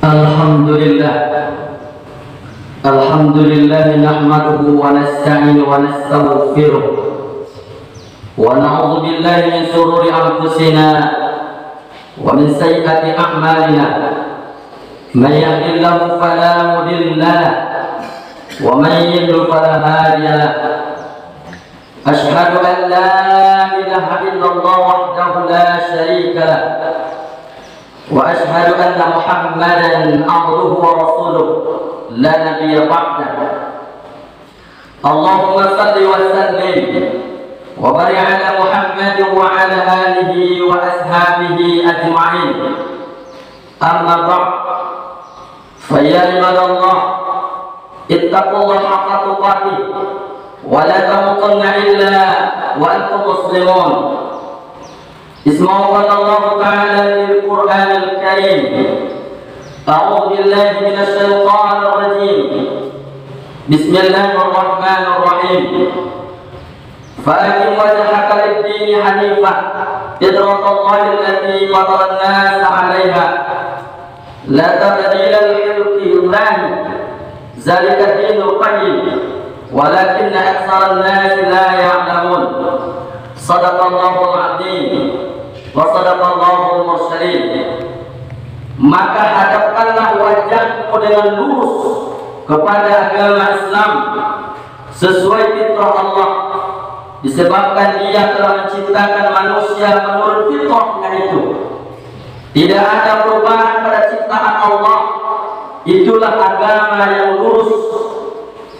Alhamdulillah Alhamdulillah nahmaduhu wa nasta'inu wa nastaghfiruh wa na'udzu billahi min shururi anfusina wa min sayyiati a'malina may yahdihillahu fala mudilla lahu wa may yudlil fala hadiya lahu ashhadu an la ilaha illallah wahdahu la syarika lahu wa ashhadu anna Muhammadan abduhu wa rasuluh la nabiyya ba'dahu. Allahumma salli wa sallim wa barik ala Muhammad wa ala alihi wa ashabihi ajma'in. Amma ba'd, fa ya ibadallah ittaqullaha haqqa tuqatih wa la tamutunna illa wa antum muslimun. اسمعوا قول الله تعالى في القرآن الكريم أعوذ بالله من الشيطان الرجيم بسم الله الرحمن الرحيم فأقم وجهك للدين حنيفا فطرة الله التي فطر الناس عليها لا تبديل لخلق الله ذلك الدين القيم ولكن أكثر الناس لا يعلمون صدق الله العظيم wa sadaqallahul mursalin. Maka hadapkanlah wajahmu dengan lurus kepada agama Islam sesuai fitrah Allah, disebabkan Dia telah menciptakan manusia menurut fitrahnya itu. Tidak ada perubahan pada ciptaan Allah. Itulah agama yang lurus.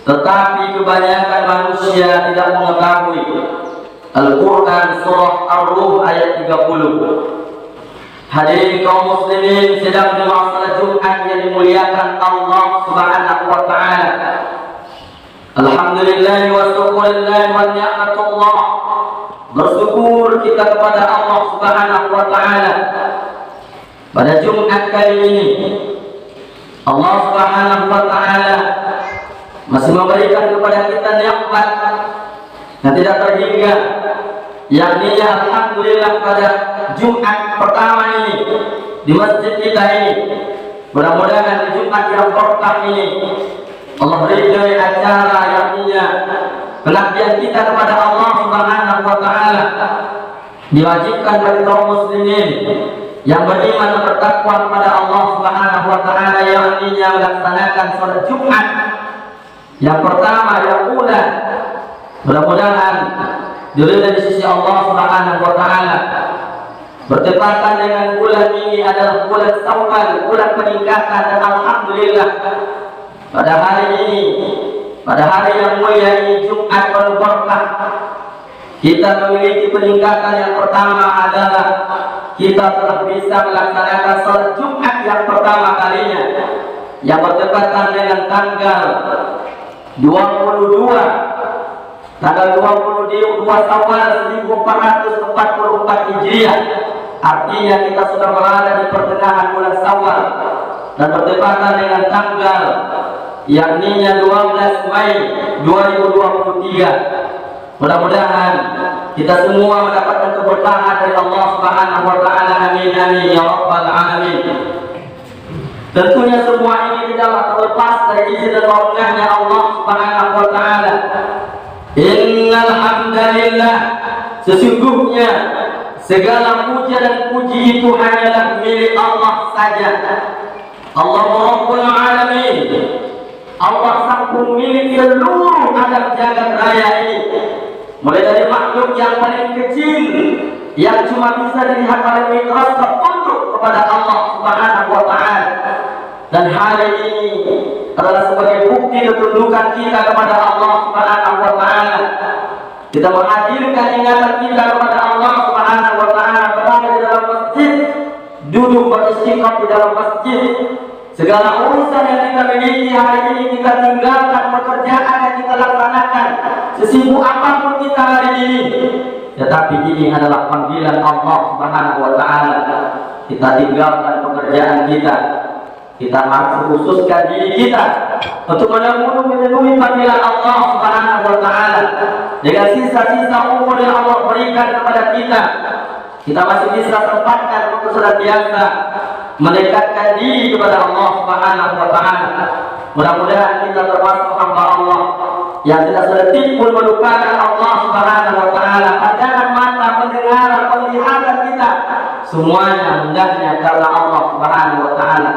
Tetapi kebanyakan manusia tidak mengetahui. Al-Quran surah Ar-Rum ayat 30. Hadirin kaum muslimin sedang bermasalah Jumat yang dimuliakan Allah Subhanahu wa ta'ala. Alhamdulillah wa syukurillah wa ni'matullah. Bersyukur kita kepada Allah Subhanahu wa ta'ala. Pada Jumat kali ini Allah Subhanahu wa ta'ala masih memberikan kepada kita nikmat yang tidak terhingga, yakni alhamdulillah pada Jumat pertama ini di masjid kita ini. Mudah-mudahan di Jumat yang berkah ini Allah beri acara yakni pengabdian kita kepada Allah Subhanahu wa ta'ala diwajibkan bagi kaum muslimin yang beriman dan bertakwa kepada Allah Subhanahu wa ta'ala, yakni melaksanakan salat Jumat yang pertama yang bulan. Mudah-mudahan dilihat di sisi Allah Subhanahu wa ta'ala. Bertepatan dengan bulan ini adalah bulan Syawal, bulan peningkatan, dan alhamdulillah pada hari ini, pada hari yang mulia ini, Jumat penuh berkah, kita memiliki peningkatan. Yang pertama adalah kita telah bisa melaksanakan salat Jumat yang pertama kalinya, yang bertepatan dengan tanggal 22 Syawal 1444 Hijriah. Artinya kita sudah berada di pertengahan bulan Syawal dan bertepatan dengan tanggal yakni 12 Mei 2023. Mudah-mudahan kita semua mendapatkan keberkahan dari Allah Subhanahu wa ta'ala. Amin amin ya rabbal alamin. Tentunya semua ini tidaklah terlepas dari izin dan karunia Allah Subhanahu wa ta'ala. Innal hamdalillah, sesungguhnya segala puja dan puji itu hanyalah milik Allah saja. Allah Rabbul Alamin, Allah sang pemilik seluruh alam jagat raya ini, mulai dari makhluk yang paling kecil yang cuma bisa dilihat oleh mikroskop tunduk kepada Allah Subhanahu wa ta'ala. Dan hari ini adalah sebagai bukti ketundukan kita kepada Allah Subhanahu wa ta'ala. Kita menghadirkan ingatan kita kepada Allah Subhanahu wa ta'ala, berada di dalam masjid, duduk beristiqamah di dalam masjid. Segala urusan yang kita miliki hari ini kita tinggalkan, pekerjaan yang kita laksanakan, sesibuk apapun kita hari ini. Tetapi ini adalah panggilan Allah Subhanahu wa ta'ala. Kita tinggalkan pekerjaan kita. Kita harus khususkan diri kita untuk memenuhi panggilan Allah Subhanahu wa ta'ala dengan sisa-sisa umur yang Allah berikan kepada kita. Kita masih bisa sempatkan untuk senantiasa mendekatkan diri kepada Allah Subhanahu wa taala. Mudah-mudahan kita termasuk hamba Allah yang tidak sedetik pun melupakan Allah Subhanahu wa taala. Pandangan mata, pendengaran, penglihatan kita semuanya hendaknya karena Allah Subhanahu wa taala.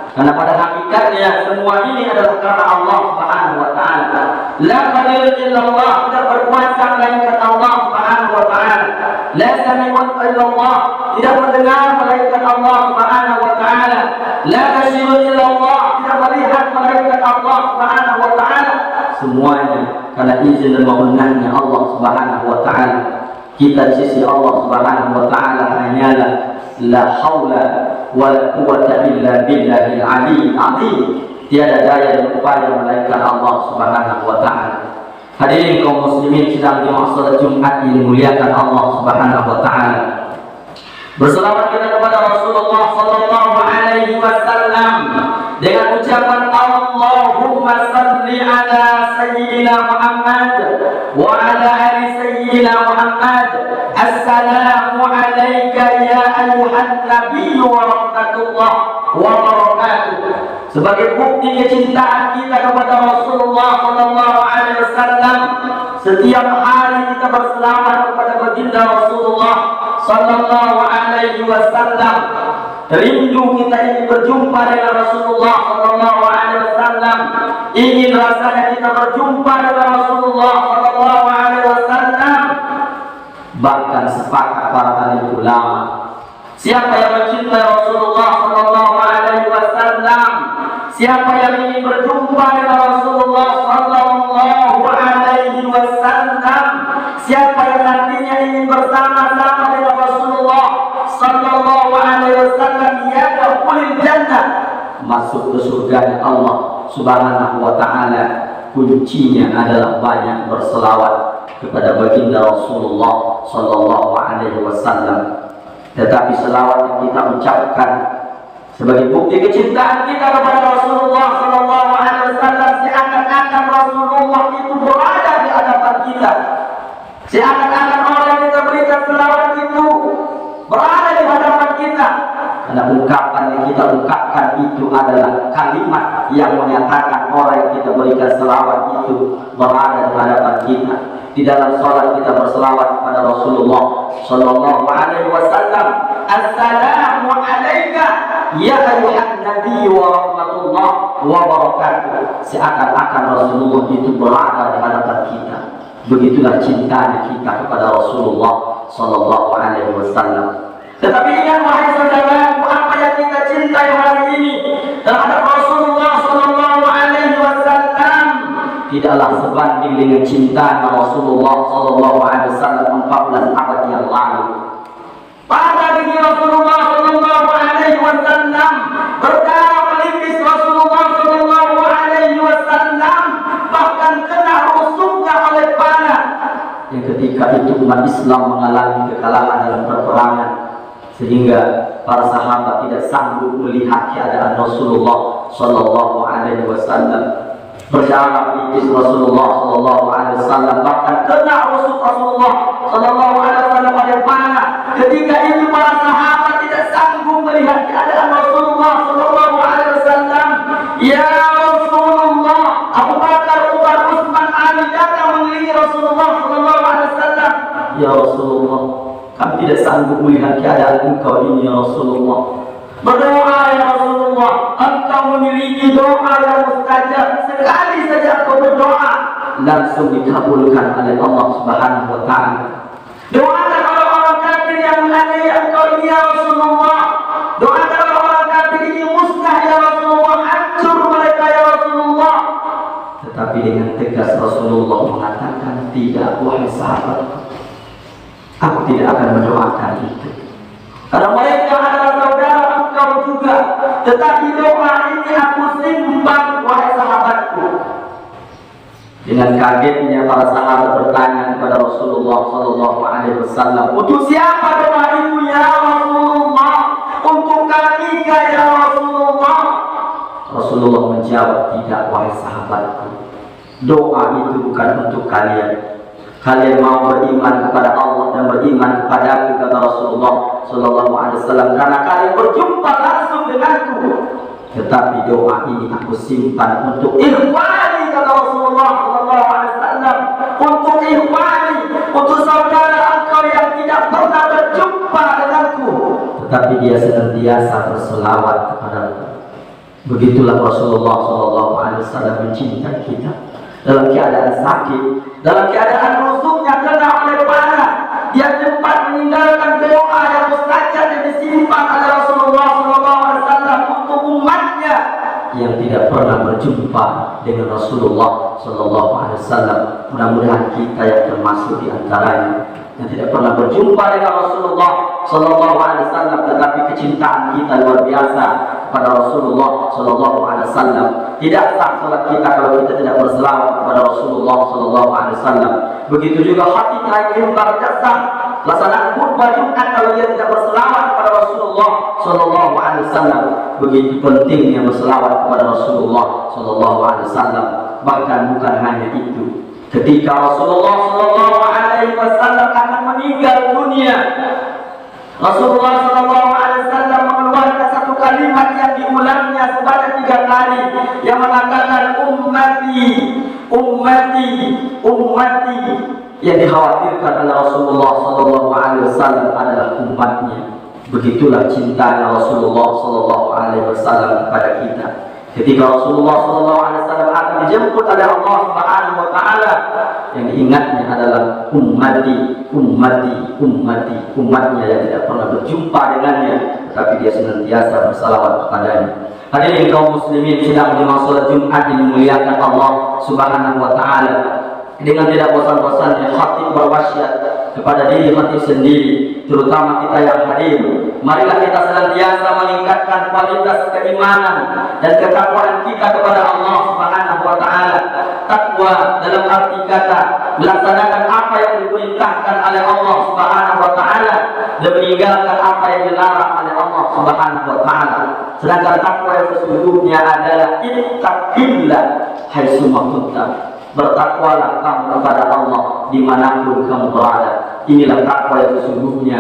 Karena pada hakikatnya semua ini adalah karena Allah Subhanahu wa taala. La qadir illallah, tidak berkuasa melainkan Allah Subhanahu wa taala. La sami'un illallah, tidak mendengar melainkan Allah Subhanahu wa taala. La basirun illallah, tidak melihat melainkan Allah Subhanahu wa taala. Semuanya karena izin dan wewenangnya Allah Subhanahu wa taala. Kita di sisi Allah Subhanahu wa taala hanyalah la haula wala quwwata illa billahil aliyyil azim. Tiada daya dan upaya melainkan Allah Subhanahu wa taala. Hadirin kaum muslimin sedang di salat Jumat yang dimuliakan Allah Subhanahu wa taala. Berselawat kita kepada Rasulullah sallallahu alaihi wasallam dengan ucapan Allahumma salli ala sayyidina Muhammad wa ala ali sayyidina Muhammad. Assalamu alayka ya ayuhan nabiyyu wa rahmatullah wa barakatuh. Sebagai bukti kecintaan kita kepada Rasulullah sallallahu alaihi wasallam, setiap hari kita berselawat kepada baginda Rasulullah sallallahu alaihi wasallam. Rindu kita ingin berjumpa dengan Rasulullah sallallahu alaihi wasallam. Ingin rasanya kita berjumpa dengan Rasulullah sallallahu alaihi wasallam. Bahkan sepakat para ahli ulama, siapa yang mencintai Rasulullah sallallahu alaihi wasallam, siapa yang ingin berjumpa dengan Rasulullah sallallahu alaihi wasallam, siapa yang nantinya ingin bersama-sama dengan Rasulullah sallallahu alaihi wasallam, yadkhulul jannah, masuk ke surga Allah Subhanahu wa taala. Kuncinya adalah banyak berselawat kepada baginda Rasulullah sallallahu alaihi wasallam. Tetapi selawat yang kita ucapkan sebagai bukti kecintaan kita kepada Rasulullah sallallahu alaihi wasallam, seakan-akan Rasulullah itu berada di hadapan kita. Seakan-akan orang yang kita berikan selawat itu berada di hadapan kita. Karena ungkapan yang kita ungkapkan itu adalah kalimat yang menyatakan orang yang kita berikan selawat itu berada di hadapan kita. Di dalam sholat kita berselawat kepada Rasulullah sallallahu alaihi wasallam. Assalamu alayka ya ayuhan nabi wa rahmatullah wa barakatuh. Seakan-akan Rasulullah itu berada di hadapan kita. Begitulah cintanya kita kepada Rasulullah sallallahu alaihi wasallam. Tetapi ingat wahai saudaraku, apa yang kita cintai hari ini terhadap Rasulullah sallallahu alaihi wasallam tidaklah sebanding dengan cinta Rasulullah sallallahu alaihi wasallam 14 abad yang lalu. Pada diri Rasulullah sallallahu alaihi wasallam berdarah melipis Rasulullah sallallahu alaihi wasallam, bahkan kena rusuknya oleh panah. Yang ketika itu umat Islam mengalami kekalahan dalam peperangan, sehingga para sahabat tidak sanggup melihat keadaan Rasulullah sallallahu alaihi wasallam. Berdarah melipis Rasulullah sallallahu alaihi wasallam, bahkan kena rusuk Rasulullah sallallahu alaihi wasallam oleh panah. Ketika itu para sahabat tidak sanggup melihat keadaan Rasulullah sallallahu alaihi wasallam. Ya Rasulullah, Abu Bakar, Umar, Utsman, Ali datang mengelilingi Rasulullah sallallahu alaihi wasallam. Ya Rasulullah, kami tidak sanggup melihat keadaan engkau ini ya Rasulullah. Berdoa ya Rasulullah, engkau memiliki doa yang mustajab. Sekali saja engkau berdoa langsung dikabulkan oleh Allah Subhanahu wa taala. Doakan orang-orang kafir yang menganiaya engkau ini ya Rasulullah. Doakan orang kafir ini musnah ya Rasulullah, hancur mereka ya Rasulullah. Tetapi dengan tegas Rasulullah mengatakan, tidak wahai sahabatku, aku tidak akan mendoakan itu. Karena mereka adalah saudara engkau juga. Tetapi doa ini aku simpan wahai sahabatku. Dengan kagetnya para sahabat bertanya kepada Rasulullah sallallahu alaihi wasallam, untuk siapa doa itu ya Rasulullah? Untuk kami ya Rasulullah? Rasulullah menjawab, tidak wahai sahabatku. Doa itu bukan untuk kalian. Kalian mau beriman kepada Allah dan beriman kepada aku, kata Rasulullah sallallahu alaihi wasallam, karena kalian berjumpa langsung denganku. Tetapi doa ini aku simpan untuk ikhwani, kata Rasulullah SAW, untuk ikhwani, untuk saudara engkau yang tidak pernah berjumpa denganku, tetapi dia senantiasa berselawat kepadaku. Begitulah Rasulullah SAW mencintai kita. Dalam keadaan sakit, dalam keadaan rusuknya kena oleh panah, dia sempat meninggalkan doa yang mustajab yang disimpan oleh Rasulullah SAW untuk umatnya yang tidak pernah berjumpa dengan Rasulullah SAW. Mudah-mudahan kita yang termasuk di antaranya yang tidak pernah berjumpa dengan Rasulullah SAW, tetapi kecintaan kita luar biasa kepada Rasulullah SAW. Tidak sah salat kita kalau kita tidak berselawat kepada Rasulullah SAW. Begitu juga hati kita ingin berjasa pelaksanaan khutbah Jumat kalau dia tidak berselawat kepada Rasulullah SAW. Begitu pentingnya berselawat kepada Rasulullah SAW. Bahkan bukan hanya itu, ketika Rasulullah SAW akan meninggal dunia, Rasulullah SAW mengeluarkan satu kalimat yang diulangnya sebanyak 3 kali, yang mengatakan ummati, ummati, ummati. Yang dikhawatirkan oleh Rasulullah SAW adalah umatnya. Begitulah cintanya Rasulullah SAW kepada kita. Ketika Rasulullah SAW akan dijemput oleh Allah Subhanahu wa Ta'ala, yang diingatnya adalah ummati, ummati, ummati, umatnya yang tidak pernah berjumpa dengannya, tetapi dia senantiasa bersalawat kepadanya. Hadirin kaum muslimin, sedang menjelang salat Jumat yang dimuliakan Allah Subhanahu wa Ta'ala, dengan tidak bosan-bosannya khatib berwasiat kepada diri khatib sendiri, terutama kita yang hadir. Marilah kita senantiasa meningkatkan kualitas keimanan dan ketakwaan kita kepada Allah Subhanahu wa Ta'ala. Takwa dalam arti kata melaksanakan apa yang diperintahkan oleh Allah Subhanahu wa Ta'ala dan meninggalkan apa yang dilarang oleh Allah Subhanahu wa Ta'ala. Sedangkan takwa yang sesungguhnya adalah ittaqillah haitsu ma kunta. Bertakwalah kamu kepada Allah dimanapun kamu berada. Inilah takwa yang sesungguhnya.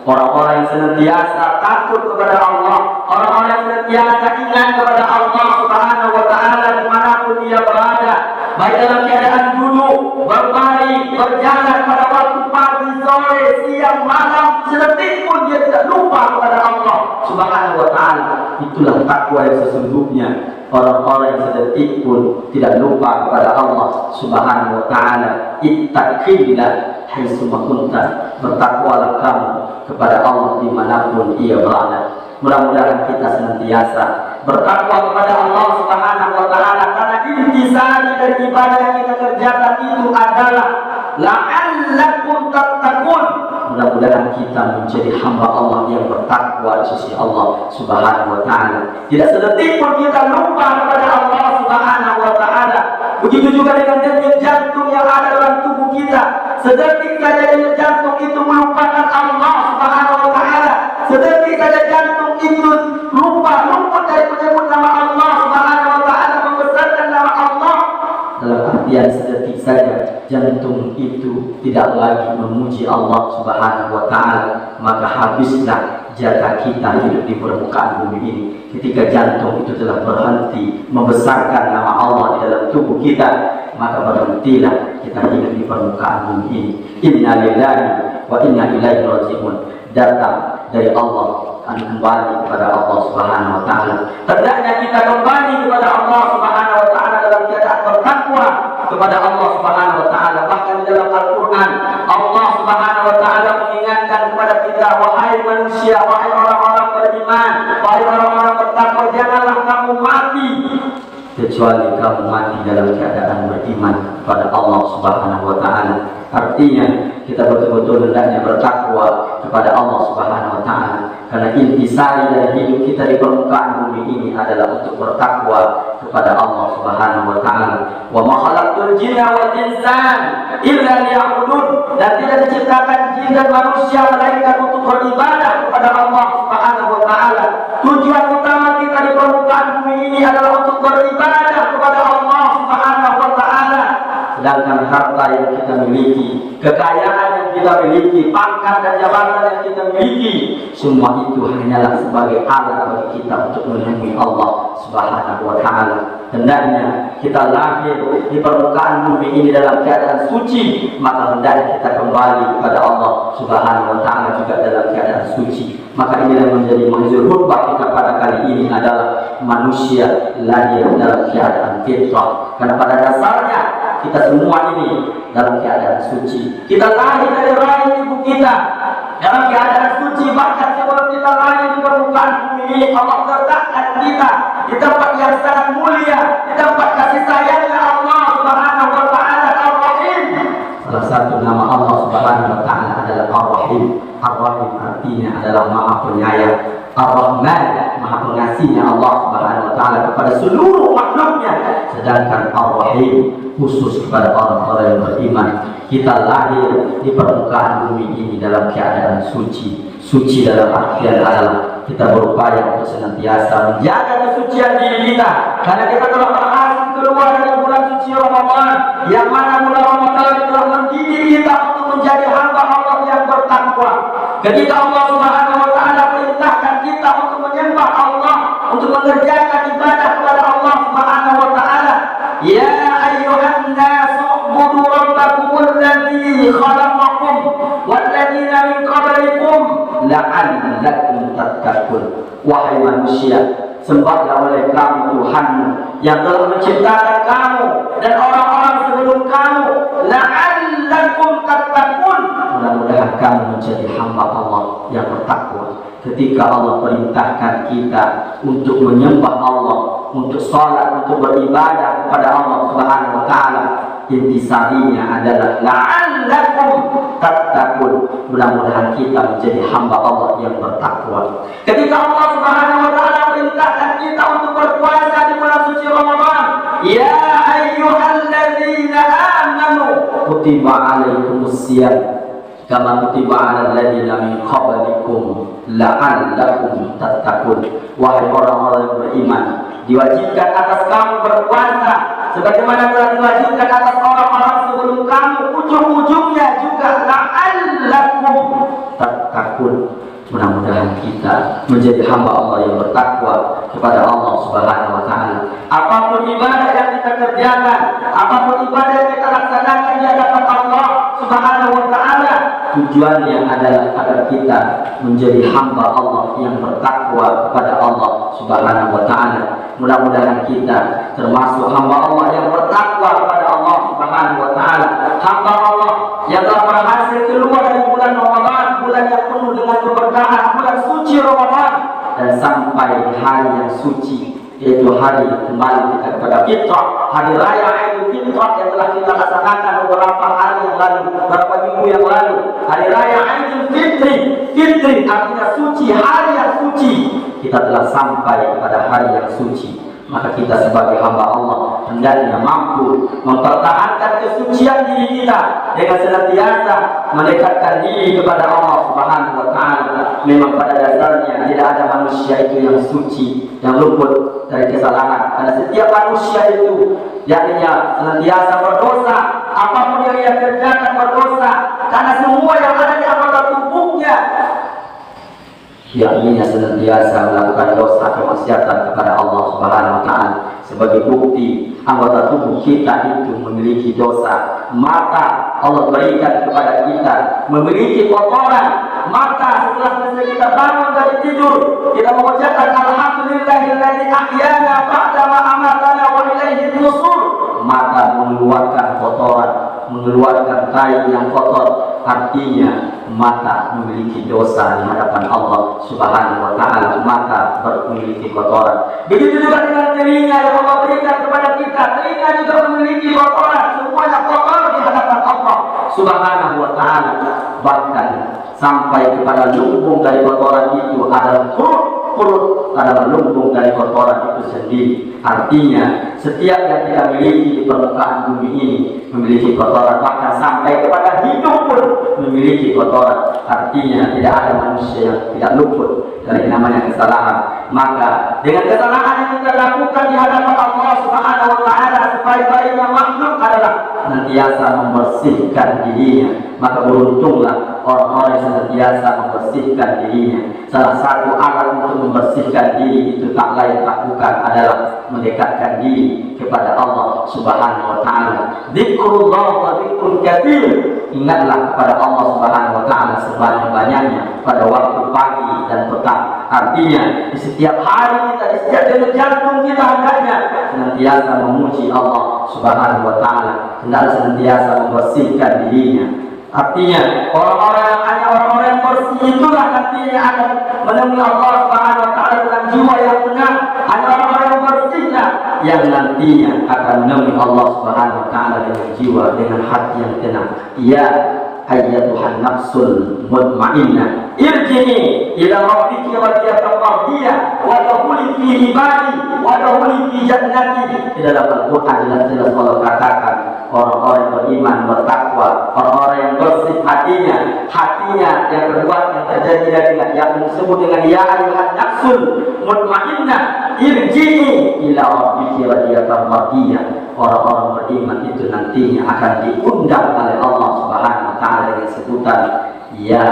Orang-orang yang senantiasa takut kepada Allah, orang-orang yang senantiasa ingat kepada Allah Subhanahu wa Ta'ala dimanapun dia berada, baik dalam keadaan duduk, berbaring, berjalan pada waktu pagi, sore, siang, malam, sedetik pun dia tidak lupa kepada Allah Subhanahu wa Ta'ala. Itulah takwa yang sesungguhnya. Orang-orang yang sedetik pun tidak lupa kepada Allah Subhanahu wa Ta'ala. Ittaqillah haitsu ma kunta. Bertakwalah kamu kepada Allah dimanapun ia berada. Mudah-mudahan kita senantiasa bertakwa kepada Allah Subhanahu wa Ta'ala, karena intisari dari ibadah yang kita kerjakan itu adalah la'allakum tattaqun. Mudah-mudahan kita menjadi hamba Allah yang bertakwa di sisi Allah Subhanahu wa Ta'ala. Tidak sedetik pun kita lupa kepada Allah Subhanahu wa Ta'ala. Begitu juga dengan denyut jantung yang ada dalam tubuh kita. Sedetik saja denyut jantung itu melupakan Allah Subhanahu wa Ta'ala. Sedetik saja jantung itu luput dari menyebut nama Allah Subhanahu wa Ta'ala, membesarkan nama Allah. Dalam artian sedetik saja jantung itu tidak lagi memuji Allah Subhanahu wa Ta'ala, maka habislah jatah kita hidup di permukaan bumi ini. Ketika jantung itu telah berhenti membesarkan nama Allah di dalam tubuh kita, maka berhentilah kita hidup di permukaan bumi ini. Inna lillahi wa inna ilaihi raji'un. Datang dari Allah, akan kembali kepada Allah Subhanahu wa Ta'ala. Hendaknya kita kembali kepada Allah Subhanahu wa Ta'ala dalam keadaan bertakwa kepada Allah Subhanahu wa Ta'ala. Bahkan dalam Al-Quran Allah Subhanahu wa Ta'ala mengingatkan kepada kita, wahai manusia, wahai orang-orang beriman, wahai orang-orang bertakwa, janganlah kamu mati kecuali kamu mati dalam keadaan beriman kepada Allah Subhanahu wa Ta'ala. Artinya kita betul-betul hendaknya bertakwa kepada Allah Subhanahu wa Ta'ala, karena intisari dari hidup kita di permukaan bumi ini adalah untuk bertakwa kepada Allah Subhanahu wa Ta'ala. Wa ma khalaqtul jinna wal insan illa liya'budun. Dan tidak diciptakan jin dan manusia melainkan untuk beribadah kepada Allah Subhanahu wa Ta'ala. Tujuan utama kita di permukaan bumi ini adalah untuk beribadah kepada Allah Subhanahu wa Ta'ala. Sedangkan harta yang kita miliki, kekayaan yang yang kita miliki, pangkat dan jabatan yang kita miliki, semua itu hanyalah sebagai alat bagi kita untuk menemui Allah Subhanahu wa Ta'ala. Hendaknya kita lahir di permukaan bumi ini dalam keadaan suci, maka hendaknya kita kembali kepada Allah Subhanahu wa Ta'ala juga dalam keadaan suci. Maka inilah menjadi mahzur khutbah kita pada kali ini adalah manusia lahir dalam keadaan fitrah. Karena pada dasarnya kita semua ini dalam keadaan suci. Kita lahir dari rahim ibu kita dalam keadaan suci, bahkan sebelum kita lahir di permukaan bumi ini Allah letakkan kita di tempat yang sangat mulia, di tempat kasih sayangnya Allah Subhanahu wa Ta'ala Ar-Rahim. Salah satu nama Allah Subhanahu wa Ta'ala adalah Ar-Rahim. Ar-Rahim artinya adalah Maha Penyayang. Ar-Rahman, Maha Pengasihnya Allah Subhanahu wa Ta'ala kepada seluruh makhluknya. Sedangkan Ar-Rahim khusus kepada orang-orang yang beriman. Kita lahir di permukaan bumi ini dalam keadaan suci. Suci dalam artian adalah kita berupaya untuk senantiasa menjaga kesucian diri kita, karena kita telah berhasil keluar dari bulan suci Ramadan, yang mana bulan Ramadan telah mendidik kita untuk menjadi hamba Allah yang bertakwa. Ketika Allah Subhanahu wa Ta'ala perintahkan kita untuk menyembah Allah, untuk mengerjakan ibadah kepada Allah Subhanahu wa Ta'ala, ya ayyuhan nasu ubudu rabbakumul ladzi khalaqakum wal ladzina min qablikum la'allakum tattaqun. Wahai manusia, sembahlah oleh kamu Tuhanmu yang telah menciptakan kamu dan orang-orang sebelum kamu, la'allakum tattaqun. Mudah-mudahan kamu menjadi hamba Allah yang bertakwa. Ketika Allah perintahkan kita untuk menyembah Allah, untuk sholat, untuk beribadah kepada Allah Subhanahu wa Ta'ala, intisarinya adalah la'allakum tattaqun. Mudah-mudahan kita menjadi hamba Allah yang bertakwa. Ketika Allah Subhanahu wa Ta'ala perintahkan kita untuk berpuasa di bulan suci Ramadan, ya ayyuhalladzina amanu kutiba alaikumusiyam kama kutiba alal ladzina min qablikum la'allakum tattaqun. Wahai orang-orang yang beriman, diwajibkan atas kamu berpuasa sebagaimana telah diwajibkan atas orang-orang sebelum kamu, ujung-ujungnya juga la'allakum tattaqun. Mudah-mudahan kita menjadi hamba Allah yang bertakwa kepada Allah Subhanahu wa Ta'ala. Apapun ibadah yang kita kerjakan, apapun ibadah yang kita laksanakan di hadapan Allah Subhanahu wa Ta'ala, tujuannya adalah agar kita menjadi hamba Allah yang bertakwa kepada Allah Subhanahu wa Ta'ala. Mudah-mudahan kita termasuk hamba Allah yang bertakwa kepada Allah Subhanahu wa Ta'ala, hamba Allah yang telah berhasil keluar dari bulan Ramadan, bulan yang penuh dengan keberkahan, bulan suci Ramadan, dan sampai hari yang suci, yaitu hari kembali kita kepada fitrah, hari raya Idul Fitrah yang telah kita laksanakan beberapa hari yang lalu, beberapa minggu yang lalu. Hari raya Idul Fitri, Fitri artinya suci, hari yang suci. Kita telah sampai kepada hari yang suci. Maka kita sebagai hamba Allah hendaknya mampu mempertahankan kesucian diri kita dengan senantiasa mendekatkan diri kepada Allah Subhanahu wa Ta'ala. Memang pada dasarnya tidak ada manusia itu yang suci, yang luput dari kesalahan. Karena setiap manusia itu yakninya senantiasa berdosa, apapun yang ia kerjakan berdosa, karena semua yang ada di anggota tubuhnya yakninya senantiasa melakukan dosa kemaksiatan kepada Allah Subhanahu wa Ta'ala. Sebagai bukti anggota tubuh kita itu memiliki dosa. Mata Allah berikan kepada kita memiliki kotoran. Mata setelah selesai kita bangun dari tidur, kita mengucapkan alhamdulillahilladzi ahyana ba'da ma amatana wa ilaihi nusur. Mata mengeluarkan kotoran, mengeluarkan kain yang kotor. Artinya mata memiliki dosa di hadapan Allah Subhanahu wa Ta'ala. Mata memiliki kotoran. Begitu juga dengan telinga yang Allah berikan kepada kita. Telinga juga memiliki kotoran. Semuanya kotor di hadapan Allah Subhanahu wa Ta'ala. Bahkan sampai kepada lumbung dari kotoran itu adalah perut adalah lumbung dari kotoran itu sendiri. Artinya setiap yang kita miliki di permukaan bumi ini memiliki kotoran, bahkan sampai kepada hidup pun memiliki kotoran. Artinya tidak ada manusia yang tidak luput dari namanya kesalahan. Maka dengan kesalahan yang kita lakukan di hadapan Allah Subhanahu wa Ta'ala, supaya sebaik-baiknya makhluk adalah senantiasa membersihkan dirinya. Maka beruntunglah orang-orang yang senantiasa membersihkan dirinya. Salah satu alat untuk membersihkan diri itu tak lain tak bukan adalah mendekatkan diri kepada Allah Subhanahu wa taala. Zikrullah wa zikrul katsir. Ingatlah kepada Allah Subhanahu wa taala sebanyak-banyaknya pada waktu pagi dan petang. Artinya di setiap hari kita, di setiap denyut jantung kita hendaknya senantiasa memuji Allah Subhanahu wa taala, hendaknya senantiasa membersihkan dirinya. Artinya orang-orang yang hanya orang-orang yang bersih itulah nantinya akan menemui Allah Subhanahu wa taala dengan jiwa yang tenang. Hanya orang-orang yang bersihnya yang nantinya akan menemui Allah Subhanahu wa taala dengan jiwa, dengan hati yang tenang. Ya ayyatuhan nafsul mutmainnah irji'i ila rabbiki radiyatan mardiyah wa dkhuli fi ibadi wa dkhuli fi jannati. Di dalam Al-Qur'an jelas-jelas Allah katakan orang-orang yang beriman, bertakwa, orang-orang yang bersih hatinya yang berbuat yang terjadi dengan yang disebut dengan ya ayyuhan nafsul mutmainnah irji'i ila rabbiki radiyatan mardiyah. Orang-orang beriman itu nantinya akan diundang oleh Allah Subhanahu wa taala dengan sebutan ya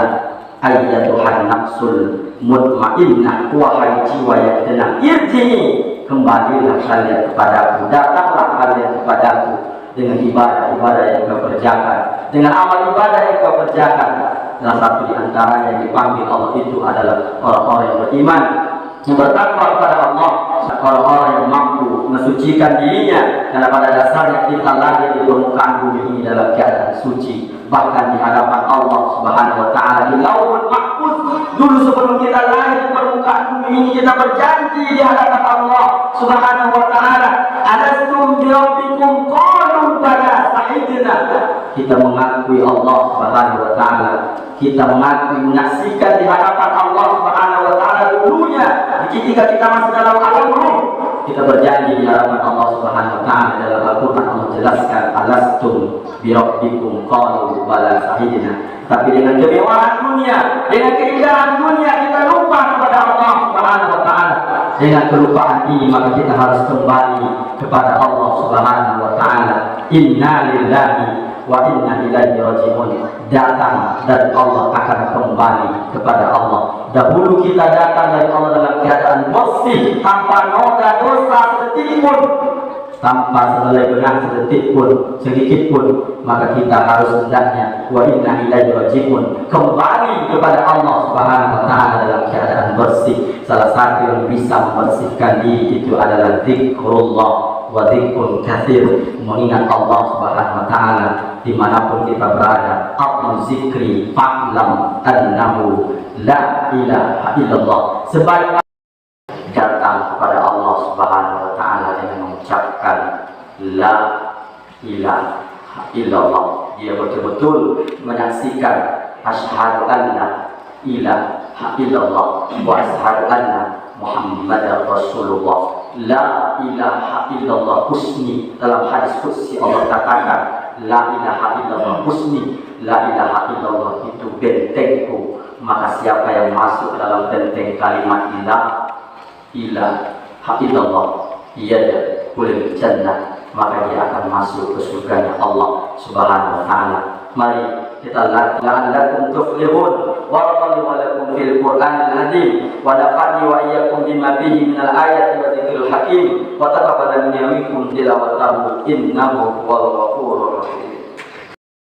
ayyatuhan nafsul mutmainnah, wahai jiwa yang tenang, irji'i, kembalilah kalian kepadaku, datanglah kalian kepadaku dengan ibadah-ibadah yang kau kerjakan, dengan amal ibadah yang kau kerjakan. Salah satu di antaranya yang dipanggil Allah itu adalah orang-orang yang beriman, yang bertakwa kepada Allah, orang-orang yang mampu mensucikan dirinya. Karena pada dasarnya kita lahir di permukaan bumi ini dalam keadaan suci, bahkan di hadapan Allah Subhanahu wa taala di Lauhul Mahfuz. Dulu sebelum kita lahir di permukaan bumi ini, kita berjanji di hadapan Allah Subhanahu wa taala, alastum bi rabbikum qalu bala sahidna. Kita mengakui Allah Subhanahu wa taala, kita mengakui, menyaksikan di hadapan Allah Subhanahu wa taala dulunya ketika kita masih dalam alam ruh. Kita berjanji di hadapan Allah Subhanahu wa taala. Dalam Al-Qur'an Allah jelaskan alastum bi rabbikum qalu bala sahidna. Tapi dengan kemewahan dunia, dengan keindahan dunia, kita lupa kepada Allah Subhanahu wa taala. Dengan kelupaan ini maka kita harus kembali kepada Allah Subhanahu wa taala. Inna lillahi wa inna ilaihi raji'un. Datang dari Allah akan kembali kepada Allah. Dahulu kita datang dari Allah dalam keadaan bersih, tanpa noda dosa sedetik pun, tanpa sehelai benang sedetik pun, sedikit pun. Maka kita harus hendaknya wa inna ilaihi raji'un, kembali kepada Allah Subhanahu wa taala dalam keadaan bersih. Salah satu yang bisa membersihkan diri itu adalah zikrullah wa zikrul katsir, mengingat Allah Subhanahu wa taala dimanapun kita berada. Abdu zikri fa'lam annahu la ilaha illallah. Sebaik datang kepada Allah Subhanahu wa taala dengan mengucapkan la ilaha illallah. Dia betul-betul menyaksikan asyhadu anna ilaha illallah wa asyhadu anna Muhammadar Rasulullah. La ilaha illallah husni. Dalam hadis qudsi Allah katakan la ilaha illallah husni, la ilaha illallah itu bentengku. Maka siapa yang masuk dalam benteng kalimat la ilaha illallah yadkhulul jannah, maka dia akan masuk ke surganya Allah Subhanahu wa taala. Mari kita la'allakum tuflihun. Barakallahu lakum fil Qur'anil azim wa nafa'ni wa iyyakum bima fihi minal ayati wa dzikril hakim wa taqabbal minni wa minkum tilawatahu innahu huwal ghafurur rahim.